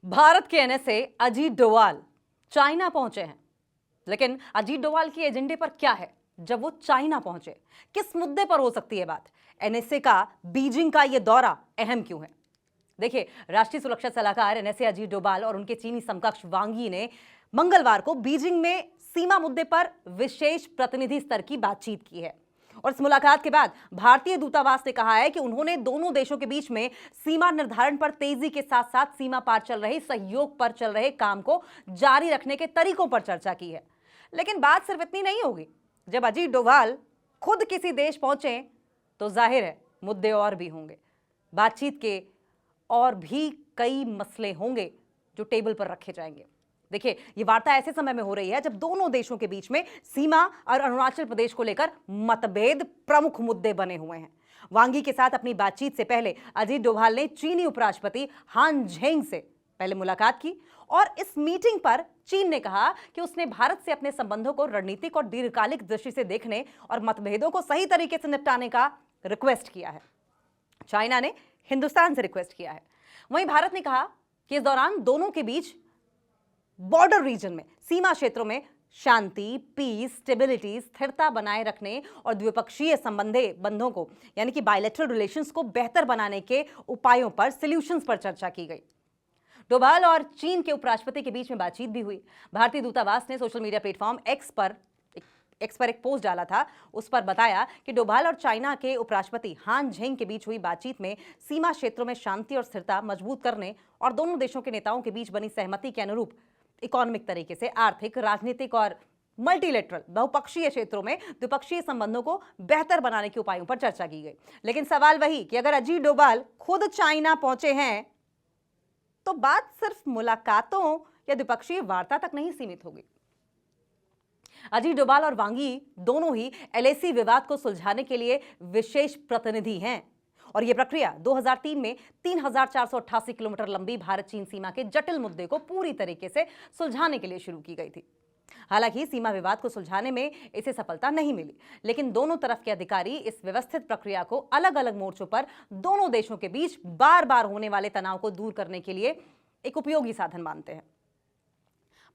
भारत के NSA Ajit Doval China पहुंचे हैं। लेकिन अजीत डोवाल की एजेंडे पर क्या है जब वो चाइना पहुंचे? किस मुद्दे पर हो सकती है बात? एनएसए का बीजिंग का यह दौरा अहम क्यों है? देखिए, राष्ट्रीय सुरक्षा सलाहकार एनएसए अजीत डोभाल और उनके चीनी समकक्ष वांग यी ने मंगलवार को बीजिंग में सीमा मुद्दे पर विशेष प्रतिनिधि स्तर की बातचीत की है। और इस मुलाकात के बाद भारतीय दूतावास ने कहा है कि उन्होंने दोनों देशों के बीच में सीमा निर्धारण पर तेजी के साथ साथ सीमा पार चल रहे सहयोग पर चल रहे काम को जारी रखने के तरीकों पर चर्चा की है। लेकिन बात सिर्फ इतनी नहीं होगी। जब अजीत डोभाल खुद किसी देश पहुंचे तो जाहिर है मुद्दे और भी होंगे। बातचीत के और भी कई मसले होंगे जो टेबल पर रखे जाएंगे। देखिए, ये वार्ता ऐसे समय में हो रही है जब दोनों देशों के बीच में सीमा और अरुणाचल प्रदेश को लेकर मतभेद प्रमुख मुद्दे बने हुए हैं। वांग यी के साथ अपनी बातचीत से पहले अजीत डोभाल ने चीनी उपराष्ट्रपति हान झेंग से पहले मुलाकात की और इस मीटिंग पर चीन ने कहा कि उसने भारत से अपने संबंधों को रणनीतिक और दीर्घकालिक दृष्टि से देखने और मतभेदों को सही तरीके से निपटाने का रिक्वेस्ट किया है। चाइना ने हिंदुस्तान से रिक्वेस्ट किया है। वहीं भारत ने कहा कि इस दौरान दोनों के बीच बॉर्डर रीजन में, सीमा क्षेत्रों में शांति, पीस, स्टेबिलिटी, स्थिरता बनाए रखने और द्विपक्षीय संबंधों को यानी कि बायलैटरल रिलेशंस को बेहतर बनाने के उपायों पर, सॉल्यूशंस पर चर्चा की गई। डोभाल और चीन के उपराष्ट्रपति के बीच में बातचीत भी हुई। भारतीय दूतावास ने सोशल मीडिया प्लेटफॉर्म एक्स पर एक पोस्ट डाला था। उस पर बताया कि डोभाल और चाइना के उपराष्ट्रपति हान झेंग के बीच हुई बातचीत में सीमा क्षेत्रों में शांति और स्थिरता मजबूत करने और दोनों देशों के नेताओं के बीच बनी सहमति के अनुरूप इकोनॉमिक तरीके से आर्थिक, राजनीतिक और मल्टीलेटरल बहुपक्षीय क्षेत्रों में द्विपक्षीय संबंधों को बेहतर बनाने के उपायों पर चर्चा की गई। लेकिन सवाल वही कि अगर अजीत डोभाल खुद चाइना पहुंचे हैं तो बात सिर्फ मुलाकातों या द्विपक्षीय वार्ता तक नहीं सीमित होगी। अजीत डोभाल और वांग यी दोनों ही एलएसी विवाद को सुलझाने के लिए विशेष प्रतिनिधि हैं और यह प्रक्रिया 2003 में 3488 किलोमीटर लंबी भारत चीन सीमा के जटिल मुद्दे को पूरी तरीके से सुलझाने के लिए शुरू की गई थी। हालांकि सीमा विवाद को सुलझाने में इसे सफलता नहीं मिली, लेकिन दोनों तरफ के अधिकारी इस व्यवस्थित प्रक्रिया को अलग अलग मोर्चों पर दोनों देशों के बीच बार बार होने वाले तनाव को दूर करने के लिए एक उपयोगी साधन मानते हैं।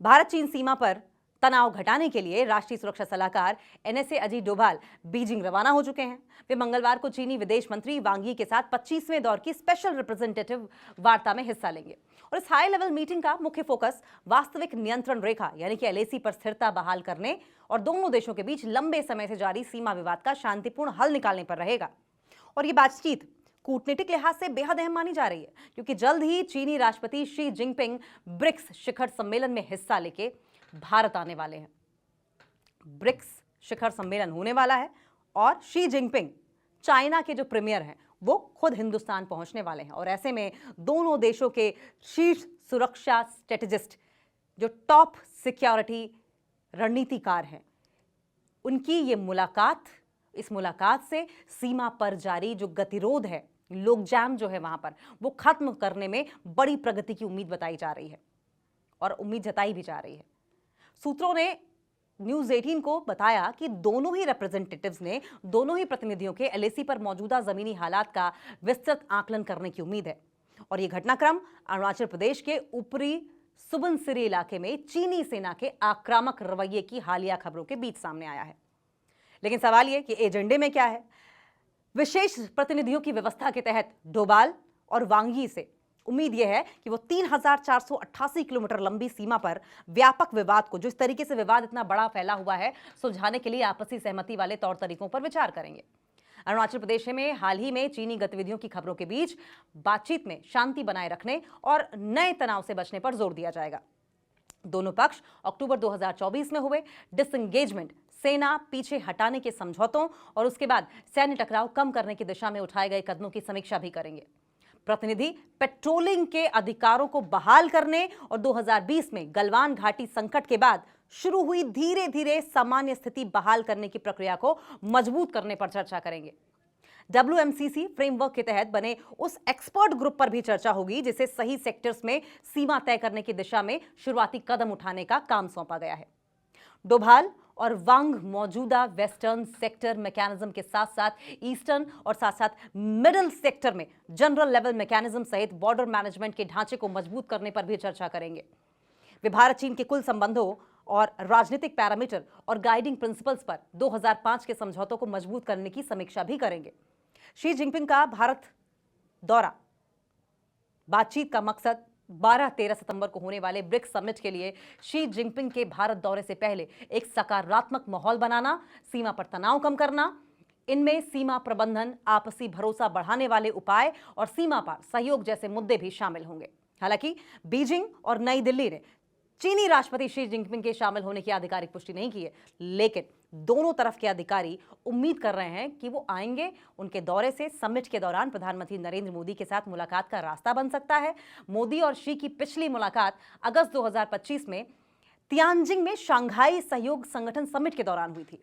भारत चीन सीमा पर तनाव घटाने के लिए राष्ट्रीय सुरक्षा सलाहकार एनएसए अजीत डोभाल बीजिंग रवाना हो चुके हैं। वे मंगलवार को चीनी विदेश मंत्री वांग यी के साथ 25वें दौर की स्पेशल रिप्रेजेंटेटिव वार्ता में हिस्सा लेंगे और इस हाई लेवल मीटिंग का मुख्य फोकस वास्तविक नियंत्रण रेखा यानी कि एलएसी पर स्थिरता बहाल करने और दोनों देशों के बीच लंबे समय से जारी सीमा विवाद का शांतिपूर्ण हल निकालने पर रहेगा। और ये बातचीत कूटनीतिक लिहाज से बेहद अहम मानी जा रही है क्योंकि जल्द ही चीनी राष्ट्रपति शी जिनपिंग ब्रिक्स शिखर सम्मेलन में हिस्सा लेके भारत आने वाले हैं। ब्रिक्स शिखर सम्मेलन होने वाला है और शी जिनपिंग चाइना के जो प्रीमियर हैं वो खुद हिंदुस्तान पहुंचने वाले हैं और ऐसे में दोनों देशों के शीर्ष सुरक्षा स्ट्रेटेजिस्ट, जो टॉप सिक्योरिटी रणनीतिकार हैं, उनकी ये मुलाकात, इस मुलाकात से सीमा पर जारी जो गतिरोध है, लोकजाम जो है वहां पर, वो खत्म करने में बड़ी प्रगति की उम्मीद बताई जा रही है और उम्मीद जताई भी जा रही है। सूत्रों ने न्यूज़ 18 को बताया कि दोनों ही रिप्रेजेंटेटिव्स ने दोनों ही प्रतिनिधियों के एलएसी पर मौजूदा जमीनी हालात का विस्तृत आकलन करने की उम्मीद है और यह घटनाक्रम अरुणाचल प्रदेश के ऊपरी सुबनसिरी इलाके में चीनी सेना के आक्रामक रवैये की हालिया खबरों के बीच सामने आया है। लेकिन सवाल यह कि एजेंडे में क्या है? विशेष प्रतिनिधियों की व्यवस्था के तहत डोभाल और वांग यी से उम्मीद यह है कि वो 3488 किलोमीटर लंबी सीमा पर व्यापक विवाद को, जो इस तरीके से विवाद इतना बड़ा फैला हुआ है, सुलझाने के लिए आपसी सहमति वाले तौर तरीकों पर विचार करेंगे। अरुणाचल प्रदेश में हाल ही में चीनी गतिविधियों की खबरों के बीच बातचीत में शांति बनाए रखने और नए तनाव से बचने पर जोर दिया जाएगा। दोनों पक्ष अक्टूबर 2024 में हुए डिसएंगेजमेंट, सेना पीछे हटाने के समझौतों और उसके बाद सैन्य टकराव कम करने की दिशा में उठाए गए कदमों की समीक्षा भी करेंगे। प्रतिनिधि पेट्रोलिंग के अधिकारों को बहाल करने और 2020 में गलवान घाटी संकट के बाद शुरू हुई धीरे धीरे सामान्य स्थिति बहाल करने की प्रक्रिया को मजबूत करने पर चर्चा करेंगे। WMCC फ्रेमवर्क के तहत बने उस एक्सपर्ट ग्रुप पर भी चर्चा होगी जिसे सही सेक्टर्स में सीमा तय करने की दिशा में शुरुआती कदम उठाने का काम सौंपा गया है। डोभाल और वांग मौजूदा वेस्टर्न सेक्टर मैकेनिज्म के साथ साथ ईस्टर्न और साथ साथ मिडिल सेक्टर में जनरल लेवल मैकेनिज्म सहित बॉर्डर मैनेजमेंट के ढांचे को मजबूत करने पर भी चर्चा करेंगे। वे भारत चीन के कुल संबंधों और राजनीतिक पैरामीटर और गाइडिंग प्रिंसिपल्स पर 2005 के समझौतों को मजबूत करने की समीक्षा भी करेंगे। शी जिनपिंग का भारत दौरा बातचीत का मकसद 12-13 सितंबर को होने वाले ब्रिक्स समिट के लिए शी जिनपिंग के भारत दौरे से पहले एक सकारात्मक माहौल बनाना, सीमा पर तनाव कम करना, इनमें सीमा प्रबंधन, आपसी भरोसा बढ़ाने वाले उपाय और सीमा पार सहयोग जैसे मुद्दे भी शामिल होंगे। हालांकि बीजिंग और नई दिल्ली ने चीनी राष्ट्रपति शी जिनपिंग के शामिल होने की आधिकारिक पुष्टि नहीं की है, लेकिन दोनों तरफ के अधिकारी उम्मीद कर रहे हैं कि वो आएंगे। उनके दौरे से समिट के दौरान प्रधानमंत्री नरेंद्र मोदी के साथ मुलाकात का रास्ता बन सकता है। मोदी और शी की पिछली मुलाकात अगस्त 2025 में तियानजिंग में शंघाई सहयोग संगठन समिट के दौरान हुई थी।